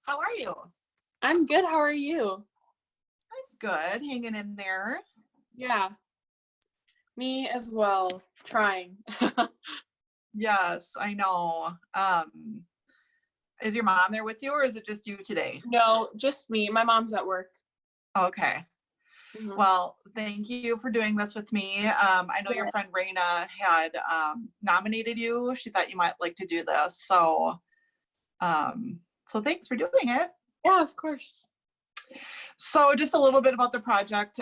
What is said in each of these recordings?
How are you? I'm good. How are you? I'm good, hanging in there. Yeah, me as well. Trying. Yes, I know. Is your mom there with you or is it just you today? No, just me. My mom's at work. Okay. Hmm. Well, thank you for doing this with me. I know your Yeah. friend Raina had nominated you. She thought you might like to do this. So thanks for doing it. Yeah, of course. So just a little bit about the project.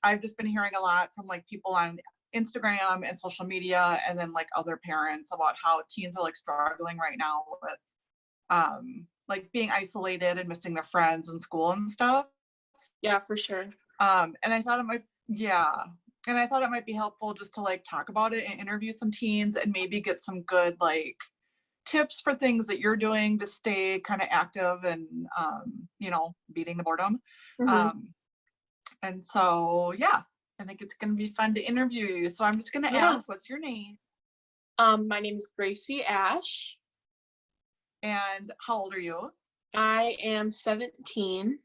I've just been hearing a lot from like people on Instagram and social media and then like other parents about how teens are like struggling right now with like being isolated and missing their friends in school and stuff. Yeah, for sure. And I thought it might, yeah. And I thought it might be helpful just to like talk about it and interview some teens and maybe get some good like tips for things that you're doing to stay kind of active and beating the boredom. Hmm. Um, and so yeah, I think it's gonna be fun to interview you. So I'm just gonna Yeah. ask, what's your name? My name is Gracie Ash. And how old are you? I am 17.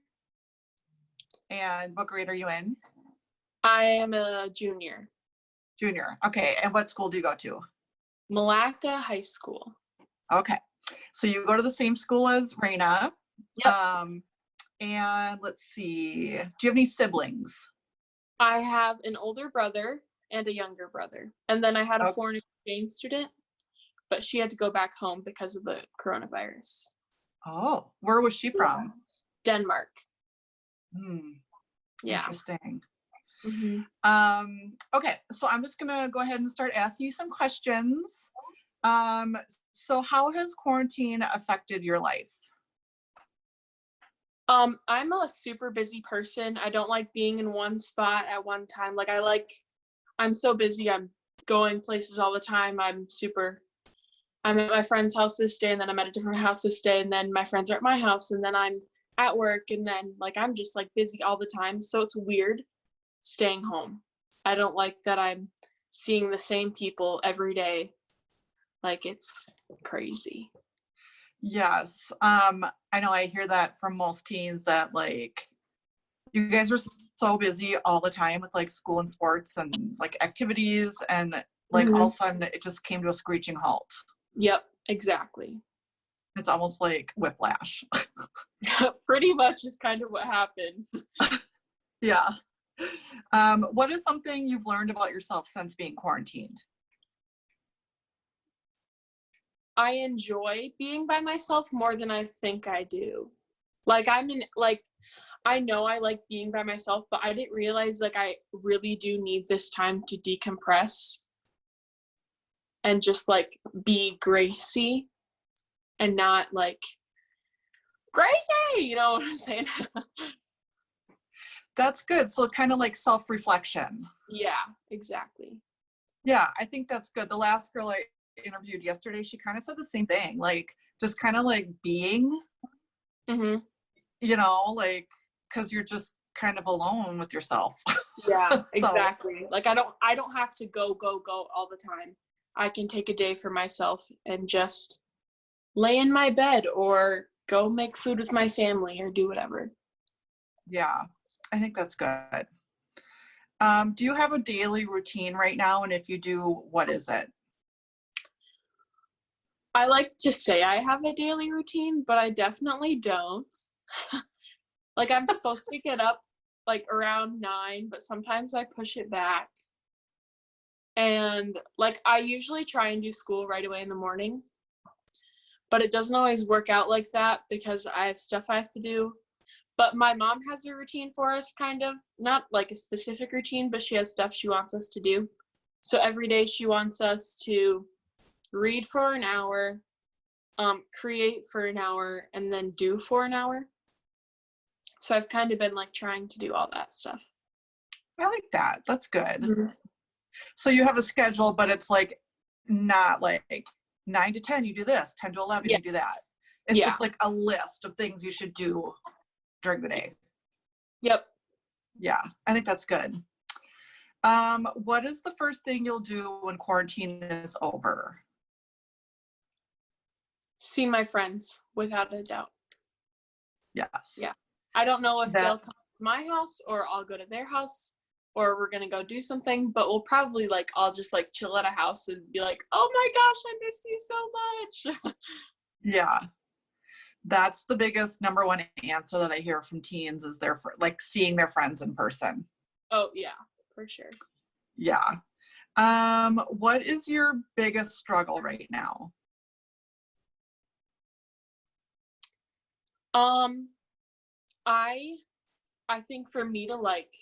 And what grade are you in? I am a junior. Junior. Okay. And what school do you go to? Malacca High School. Okay. So you go to the same school as Raina. Yep. And let's see. Do you have any siblings? I have an older brother and a younger brother. And then I had a Okay. foreign exchange student, but she had to go back home because of the coronavirus. Oh, where was she from? Denmark. Yeah. Interesting. Mm-hmm. Okay, so I'm just gonna go ahead and start asking you some questions. So how has quarantine affected your life? I'm a super busy person. I don't like being in one spot at one time. I'm so busy. I'm going places all the time. I'm at my friend's house this day, and then I'm at a different house this day, and then my friends are at my house, and then I'm at work, and then I'm just busy all the time. So it's weird staying home. I don't like that I'm seeing the same people every day. It's crazy. Yes. I know I hear that from most teens that like you guys are so busy all the time with like school and sports and like activities and like all of a sudden it just came to a screeching halt. Yep, exactly. It's almost like whiplash. Pretty much is kind of what happened. Yeah. What is something you've learned about yourself since being quarantined? I enjoy being by myself more than I think I do. I know I like being by myself, but I didn't realize I really do need this time to decompress and just be Gracie and not Gracie, you know what I'm saying? That's good. So kind of like self-reflection. Yeah, exactly. Yeah, I think that's good. The last girl I interviewed yesterday, she kind of said the same thing, like just kind of like being, Mm-hmm. because you're just kind of alone with yourself. Yeah, So, exactly. I don't have to go all the time. I can take a day for myself and just lay in my bed or go make food with my family or do whatever. yeah, I think that's good. Do you have a daily routine right now? And if you do, what is it? I like to say I have a daily routine, but I definitely don't. I'm supposed to get up around 9, but sometimes I push it back. And I usually try and do school right away in the morning, but it doesn't always work out like that because I have stuff I have to do. But my mom has a routine for us, kind of, not like a specific routine, but she has stuff she wants us to do. So every day she wants us to read for an hour, create for an hour, and then do for an hour. So I've kind of been trying to do all that stuff. I like that. That's good. Mm-hmm. So you have a schedule, but it's like not like 9 to 10, you do this, 10 to 11, Yeah. you do that. It's Yeah. just like a list of things you should do during the day. Yep. Yeah, I think that's good. What is the first thing you'll do when quarantine is over? See my friends, without a doubt. Yes. Yeah. I don't know if they'll That, come to my house or I'll go to their house or we're gonna go do something, but we'll probably like I'll just like chill at a house and be like, oh my gosh, I missed you so much. yeah. That's the biggest number one answer that I hear from teens is their like seeing their friends in person. Oh yeah, for sure. Yeah. What is your biggest struggle right now? Um, I I think for me to like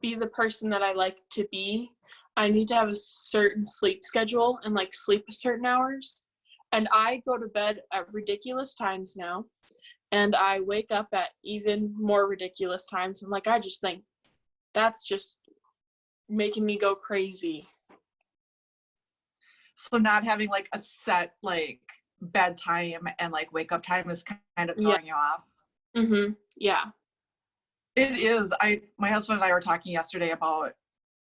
be the person that I like to be, I need to have a certain sleep schedule and like sleep certain hours. And I go to bed at ridiculous times now, and I wake up at even more ridiculous times. And like I just think that's just making me go crazy. So not having like a set like bedtime and like wake up time is kind of Yeah. throwing you off. Yeah. It is. My husband and I were talking yesterday about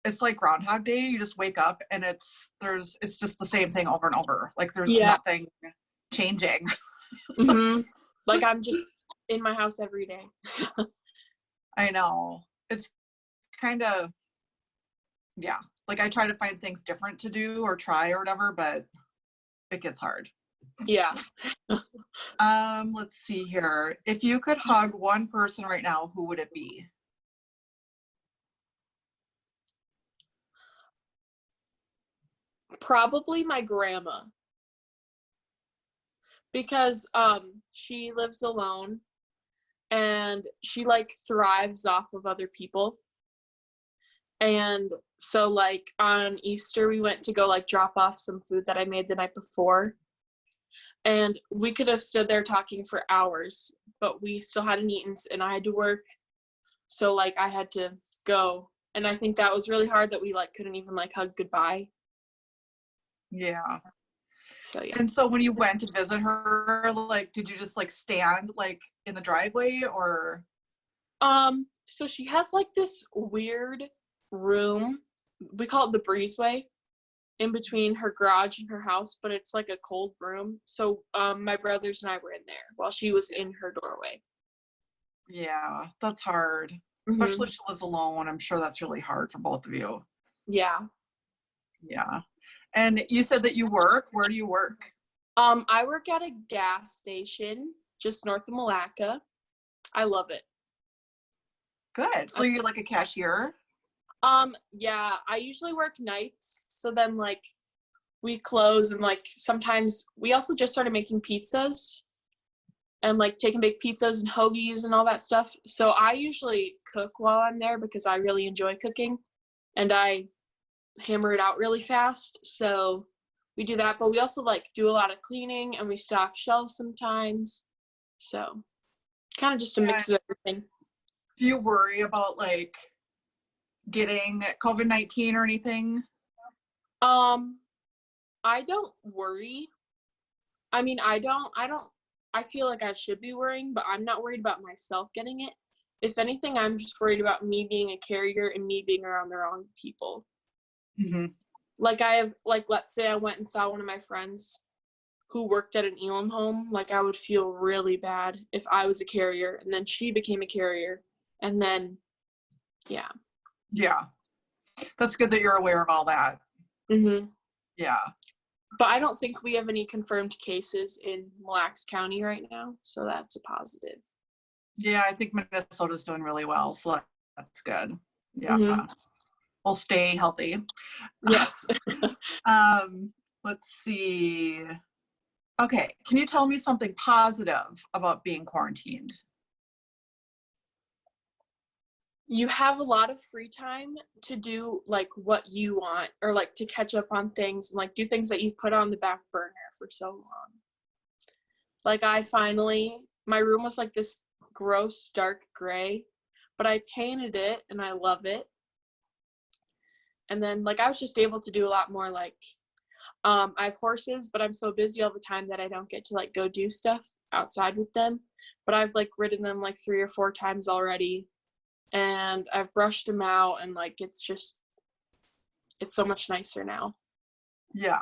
it's like Groundhog Day. You just wake up and it's just the same thing over and over. Like there's Yeah. nothing changing. Like I'm just in my house every day. I know. It's kind of, yeah. Like I try to find things different to do or try or whatever, but it gets hard. Yeah. Let's see here. If you could hug one person right now, who would it be? Probably my grandma, because she lives alone and she like thrives off of other people. And so like on Easter we went to go like drop off some food that I made the night before. And we could have stood there talking for hours, but we still hadn't eaten and I had to work. So like I had to go. And I think that was really hard that we like couldn't even like hug goodbye. Yeah. So yeah. And so when you went to visit her, like, did you just like stand like in the driveway or? So she has like this weird room. We call it the breezeway in between her garage and her house, but it's like a cold room. So my brothers and I were in there while she was in her doorway. Yeah, that's hard. Especially if she lives alone. I'm sure that's really hard for both of you. Yeah. Yeah. And you said that you work. Where do you work? I work at a gas station just north of Malacca. I love it. Good. So you're like a cashier? Yeah, I usually work nights, so then like we close and like sometimes we also just started making pizzas and like taking big pizzas and hoagies and all that stuff. So I usually cook while I'm there because I really enjoy cooking and I hammer it out really fast. So we do that, but we also like do a lot of cleaning and we stock shelves sometimes. So kind of just a mix of everything. Do you worry about like getting COVID-19 or anything? I don't worry. I mean, I feel like I should be worrying, but I'm not worried about myself getting it. If anything, I'm just worried about me being a carrier and me being around the wrong people. Mm-hmm. Like let's say I went and saw one of my friends who worked at an Elam home, like I would feel really bad if I was a carrier and then she became a carrier and then, yeah. Yeah. That's good that you're aware of all that. Yeah. But I don't think we have any confirmed cases in Mille Lacs County right now, so that's a positive. Yeah, I think Minnesota's doing really well, so that's good. Yeah. We'll stay healthy. Yes. Let's see. Okay, can you tell me something positive about being quarantined? You have a lot of free time to do like what you want or like to catch up on things and like do things that you've put on the back burner for so long. Like my room was like this gross dark gray, but I painted it and I love it. And then like I was just able to do a lot more like I have horses, but I'm so busy all the time that I don't get to like go do stuff outside with them. But I've like ridden them like 3 or 4 times already. And I've brushed them out and like it's so much nicer now. Yeah.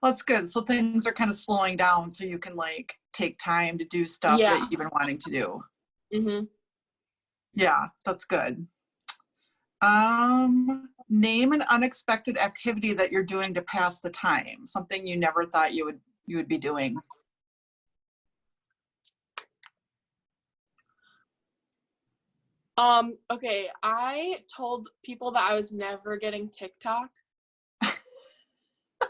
Well, that's good. So things are kind of slowing down so you can like take time to do stuff Yeah. that you've been wanting to do. Mm-hmm. Yeah, that's good. Name an unexpected activity that you're doing to pass the time, something you never thought you would be doing. Okay, I told people that I was never getting TikTok.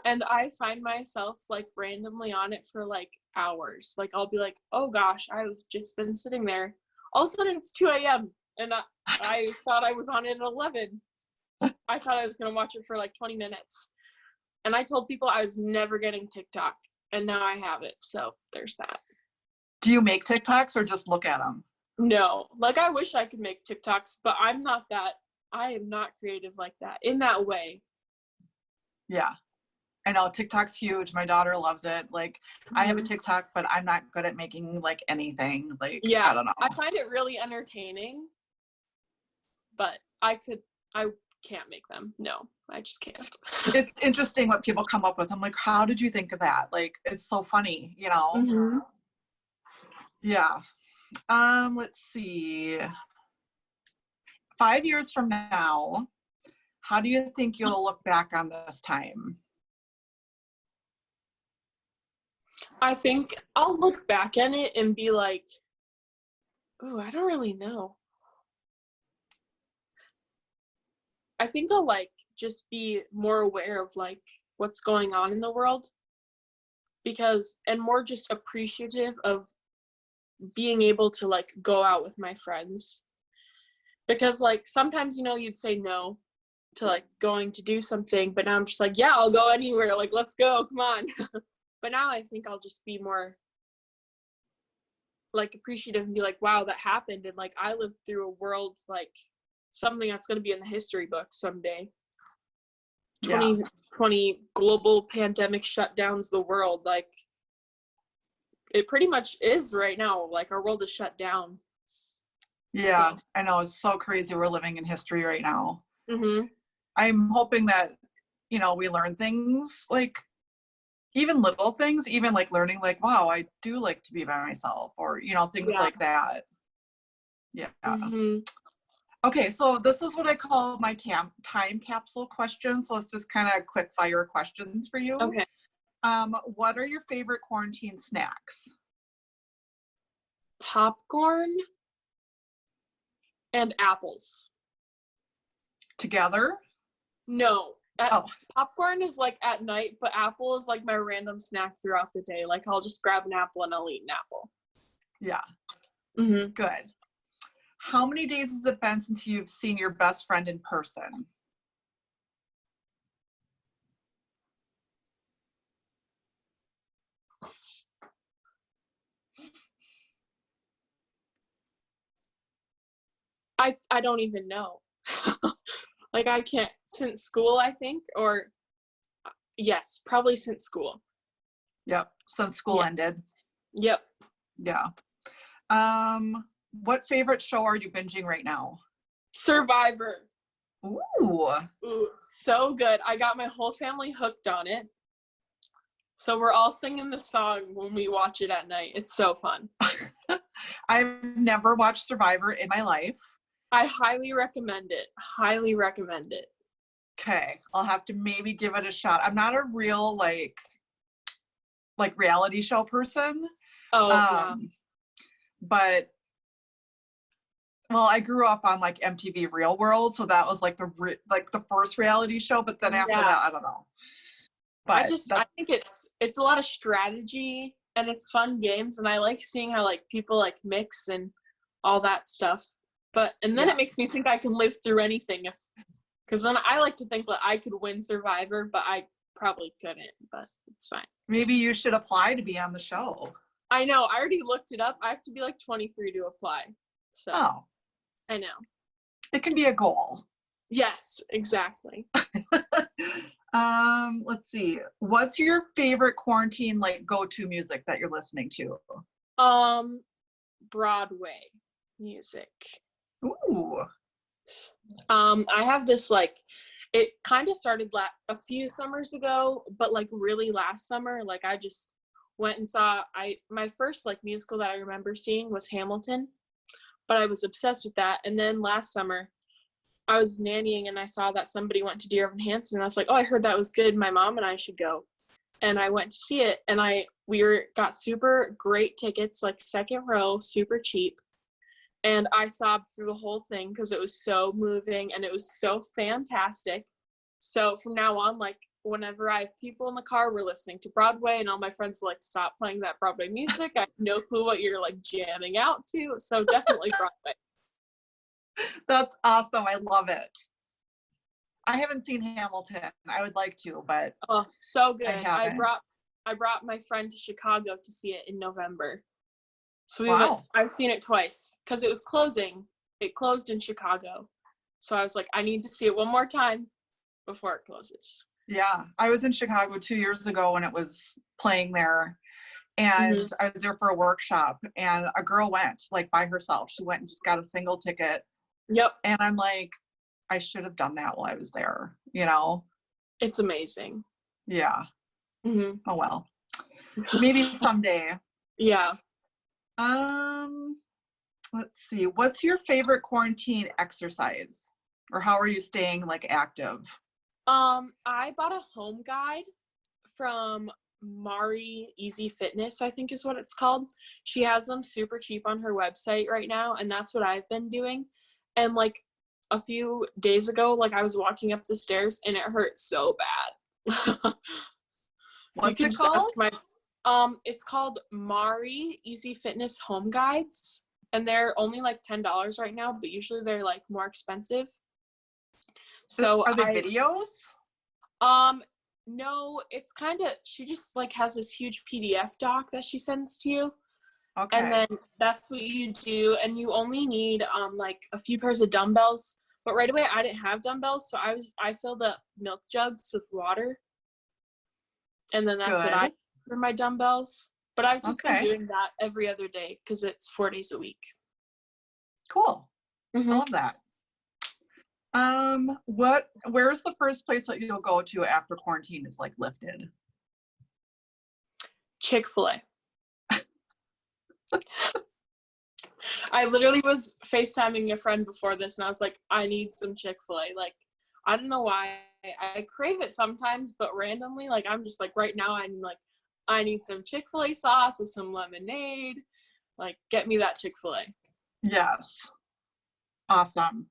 And I find myself like randomly on it for like hours. Like I'll be like, oh gosh, I've just been sitting there. All of a sudden it's 2 a.m. and I thought I was on it at 11. I thought I was gonna watch it for like 20 minutes. And I told people I was never getting TikTok, and now I have it. So there's that. Do you make TikToks or just look at them? No, like I wish I could make TikToks, but I am not creative like that in that way. Yeah. I know TikTok's huge. My daughter loves it. Like I have a TikTok, but I'm not good at making like anything. Like, Yeah, I don't know. I find it really entertaining, but I can't make them. No, I just can't. It's interesting what people come up with. I'm like, how did you think of that? Like, it's so funny, you know? Mm-hmm. Yeah. Let's see. 5 years from now, how do you think you'll look back on this time? I think I'll look back at it and be like, oh, I don't really know. I think I'll like just be more aware of like what's going on in the world, and more just appreciative of being able to like go out with my friends, because like sometimes, you know, you'd say no to like going to do something, but now I'm just like, yeah, I'll go anywhere, like let's go, come on. But now I think I'll just be more like appreciative and be like, wow, that happened, and like I lived through a world, like something that's going to be in the history books someday. 2020 global pandemic shutdowns the world. Like it pretty much is right now. Like our world is shut down. Yeah, So. I know. It's so crazy. We're living in history right now. Mm-hmm. I'm hoping that, you know, we learn things, like even little things, even like learning like, wow, I do like to be by myself, or, you know, things like that. Yeah. Mm-hmm. Okay, so this is what I call my time capsule questions. So let's just kind of quick fire questions for you. Okay. What are your favorite quarantine snacks? Popcorn and apples. Together? No. Oh. Popcorn is like at night, but apple is like my random snack throughout the day. Like I'll just grab an apple and I'll eat an apple. Yeah. Mm-hmm. Good. How many days has it been since you've seen your best friend in person? I don't even know. Like I can't, since school, I think, or yes, probably since school. Yep, since school ended. Yep. Yeah. What favorite show are you binging right now? Survivor. Ooh, so good. I got my whole family hooked on it. So we're all singing the song when we watch it at night. It's so fun. I've never watched Survivor in my life. I highly recommend it. Highly recommend it. Okay, I'll have to maybe give it a shot. I'm not a real like reality show person. Oh, yeah. But well, I grew up on like MTV Real World, so that was like the first reality show. But then after that, I don't know. But I think it's a lot of strategy and it's fun games, and I like seeing how like people like mix and all that stuff. And then it makes me think I can live through anything, because then I like to think that I could win Survivor, but I probably couldn't. But it's fine. Maybe you should apply to be on the show. I know. I already looked it up. I have to be like 23 to apply. So. Oh. I know. It can be a goal. Yes, exactly. Let's see. What's your favorite quarantine like go-to music that you're listening to? Broadway music. Ooh. I have this like, it kind of started a few summers ago, but like really last summer, like I just went and saw, my first like musical that I remember seeing was Hamilton, but I was obsessed with that. And then last summer I was nannying and I saw that somebody went to Dear Evan Hansen, and I was like, oh, I heard that was good. My mom and I should go. And I went to see it, and got super great tickets, like second row, super cheap. And I sobbed through the whole thing because it was so moving and it was so fantastic. So from now on, like whenever I have people in the car, we're listening to Broadway, and all my friends like, stop playing that Broadway music. I have no clue what you're like jamming out to. So definitely Broadway. That's awesome. I love it. I haven't seen Hamilton. I would like to, but oh, so good. I brought my friend to Chicago to see it in November. So I've seen it twice because it was closing. It closed in Chicago. So I was like, I need to see it one more time before it closes. Yeah. I was in Chicago 2 years ago when it was playing there, and I was there for a workshop, and a girl went like by herself. She went and just got a single ticket. Yep. And I'm like, I should have done that while I was there, you know? It's amazing. Yeah. Oh, well. Maybe someday. Yeah. Let's see. What's your favorite quarantine exercise? Or how are you staying like active? I bought a home guide from Mari Easy Fitness, I think is what it's called. She has them super cheap on her website right now, and that's what I've been doing. And like a few days ago, like I was walking up the stairs and it hurt so bad. What's it called? It's called Mari Easy Fitness Home Guides, and they're only like $10 right now, but usually they're like more expensive. So are they videos? No, it's kind of, she just like has this huge PDF doc that she sends to you. Okay. And then that's what you do, and you only need like a few pairs of dumbbells. But right away I didn't have dumbbells, so I filled up milk jugs with water. And then that's what I do for my dumbbells. But I've just been doing that every other day because it's 4 days a week. Cool. I love that. Where's the first place that you'll go to after quarantine is like lifted? Chick-fil-A. I literally was FaceTiming a friend before this, and I was like, I need some Chick-fil-A. Like, I don't know why. I crave it sometimes, but randomly, like, I'm just like, right now, I'm like, I need some Chick-fil-A sauce with some lemonade. Like, get me that Chick-fil-A. Yes. Awesome.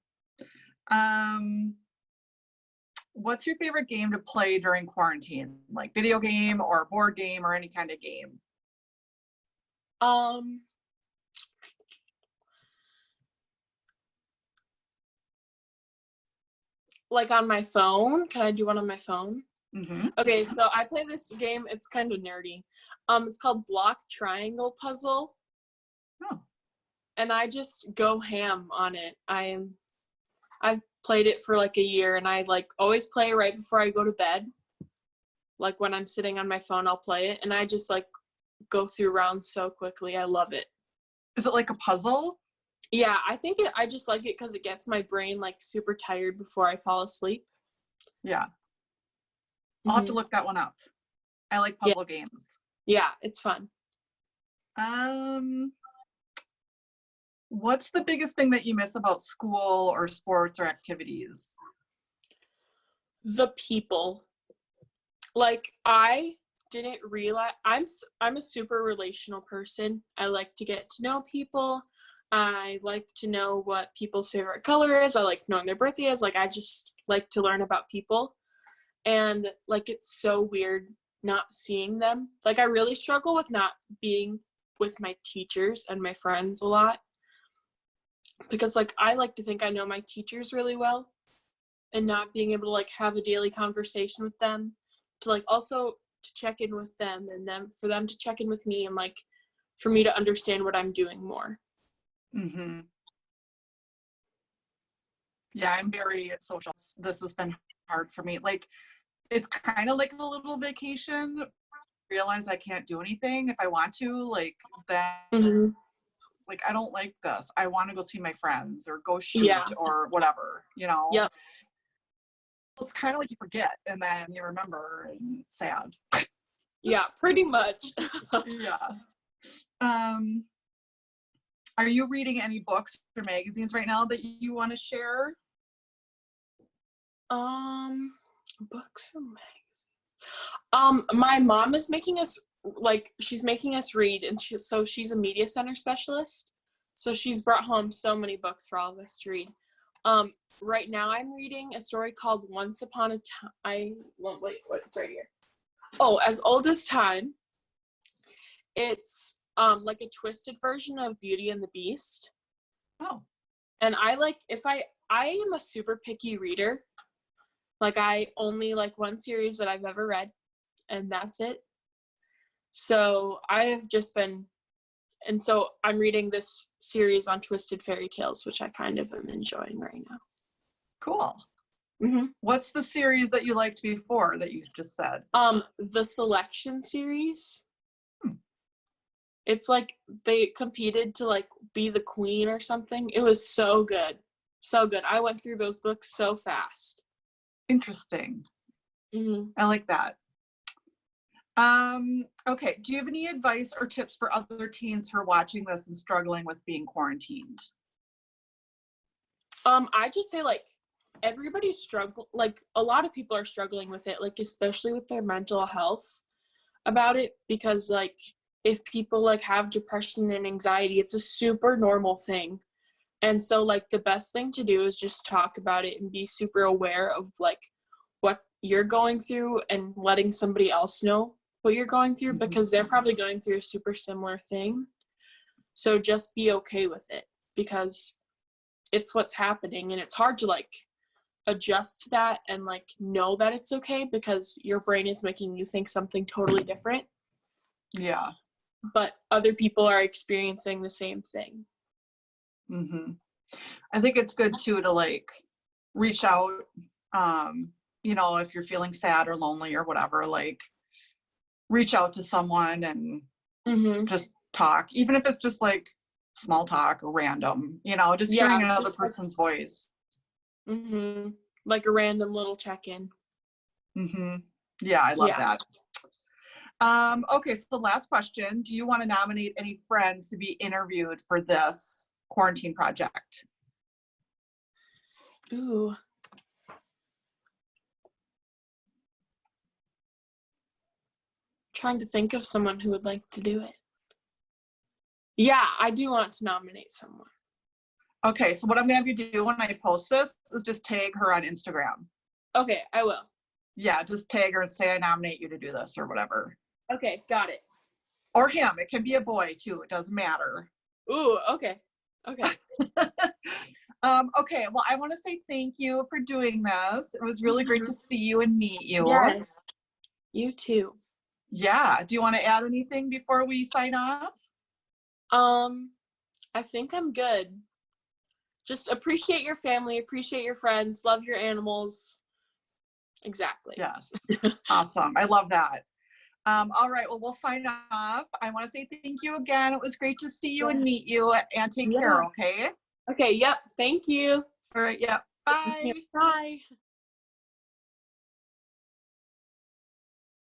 What's your favorite game to play during quarantine? Like video game or board game or any kind of game? Like on my phone? Can I do one on my phone? Mm-hmm. Okay, so I play this game. It's kind of nerdy. It's called Block Triangle Puzzle. Oh. And I just go ham on it. I've played it for like a year, and I like always play right before I go to bed. Like when I'm sitting on my phone, I'll play it, and I just like go through rounds so quickly. I love it. Is it like a puzzle? Yeah, I just like it because it gets my brain like super tired before I fall asleep. Yeah. I'll have to look that one up. I like puzzle games. Yeah, it's fun. What's the biggest thing that you miss about school or sports or activities? The people. Like, I didn't realize I'm a super relational person. I like to get to know people. I like to know what people's favorite color is. I like knowing their birthday is. Like, I just like to learn about people. And like, it's so weird not seeing them. Like, I really struggle with not being with my teachers and my friends a lot. Because like, I like to think I know my teachers really well, and not being able to like have a daily conversation with them, to like also to check in with them, and then for them to check in with me, and like for me to understand what I'm doing more. Mm-hmm. Yeah, I'm very social. This has been hard for me. Like, it's kind of like a little vacation. Realize I can't do anything if I want to. Like, then, like, I don't like this. I want to go see my friends or go shoot or whatever, you know? Yeah. It's kind of like you forget and then you remember, and it's sad. Yeah, pretty much. Yeah. Are you reading any books or magazines right now that you want to share? Books or magazines? My mom is making us she's making us read, and she's a media center specialist. So she's brought home so many books for all of us to read. Right now I'm reading a story called Once Upon a Time. It's right here. Oh, As Old as Time. It's like a twisted version of Beauty and the Beast. Oh. And I am a super picky reader. Like, I only like one series that I've ever read, and that's it. So so I'm reading this series on twisted fairy tales, which I kind of am enjoying right now. Cool. Mm-hmm. What's the series that you liked before that you just said? The Selection series. It's like they competed to like be the queen or something. It was so good. So good. I went through those books so fast. Interesting. Mm-hmm. I like that. Okay. Do you have any advice or tips for other teens who are watching this and struggling with being quarantined? I just say everybody's struggling. Like, a lot of people are struggling with it, like especially with their mental health about it, because like if people have depression and anxiety, it's a super normal thing. And so like the best thing to do is just talk about it and be super aware of like what you're going through and letting somebody else know what you're going through, because they're probably going through a super similar thing. So just be okay with it, because it's what's happening, and it's hard to adjust to that and know that it's okay, because your brain is making you think something totally different. Yeah. But other people are experiencing the same thing. I think it's good too to reach out, if you're feeling sad or lonely or whatever, reach out to someone and just talk, even if it's just small talk or random, just hearing another person's voice. Like a random little check-in. Yeah, I love that. Okay, so the last question, do you want to nominate any friends to be interviewed for this quarantine project? Ooh. Trying to think of someone who would like to do it. Yeah, I do want to nominate someone. Okay, so what I'm gonna have you do when I post this is just tag her on Instagram. Okay, I will. Yeah, just tag her and say I nominate you to do this or whatever. Okay, got it. Or him, it can be a boy too, it doesn't matter. Ooh, okay. Okay, well, I want to say thank you for doing this. It was really great to see you and meet you. Yes, you too. Yeah, do you want to add anything before we sign off? I think I'm good. Just appreciate your family, appreciate your friends, love your animals. Exactly. Yes. Awesome. I love that. All right, well, we'll sign off. I want to say thank you again. It was great to see you and meet you, and take care, okay? Okay, yep. Thank you. All right, yeah. Bye. Bye.